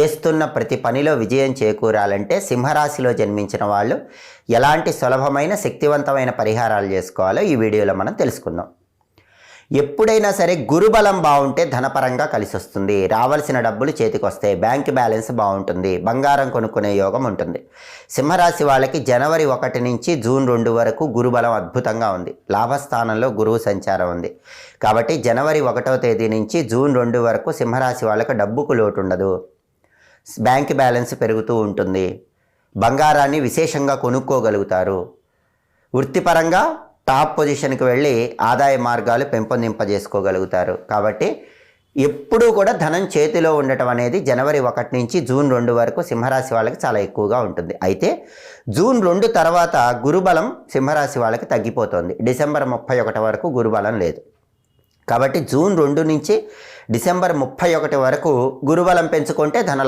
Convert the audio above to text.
చేస్తున్న ప్రతి పనిలో విజయం చేకూరాలంటే సింహరాశిలో జన్మించిన వాళ్ళు ఎలాంటి సులభమైన శక్తివంతమైన పరిహారాలు చేసుకోవాలో ఈ వీడియోలో మనం తెలుసుకుందాం. ఎప్పుడైనా సరే గురుబలం బాగుంటే ధనపరంగా కలిసి వస్తుంది, రావాల్సిన డబ్బులు చేతికి వస్తాయి, బ్యాంక్ బ్యాలెన్స్ బాగుంటుంది, బంగారం కొనుక్కునే యోగం ఉంటుంది. సింహరాశి వాళ్ళకి జనవరి 1 నుంచి జూన్ 2 వరకు గురుబలం అద్భుతంగా ఉంది. లాభస్థానంలో గురువు సంచారం ఉంది. కాబట్టి జనవరి 1వ తేదీ నుంచి జూన్ 2 వరకు సింహరాశి వాళ్ళకి డబ్బుకు లోటు ఉండదు, బ్యాంక్ బ్యాలెన్స్ పెరుగుతూ ఉంటుంది, బంగారాన్ని విశేషంగా కొనుక్కోగలుగుతారు, వృత్తిపరంగా టాప్ పొజిషన్కి వెళ్ళి ఆదాయ మార్గాలు పెంపొందింపజేసుకోగలుగుతారు. కాబట్టి ఎప్పుడూ కూడా ధనం చేతిలో ఉండటం అనేది జనవరి 1 నుంచి జూన్ 2 వరకు సింహరాశి వాళ్ళకి చాలా ఎక్కువగా ఉంటుంది. అయితే జూన్ 2 తర్వాత గురుబలం సింహరాశి వాళ్ళకి తగ్గిపోతుంది. డిసెంబర్ 31 వరకు గురుబలం లేదు. కాబట్టి జూన్ 2 నుంచి డిసెంబర్ 31 వరకు గురుబలం పెంచుకుంటే ధనలాభం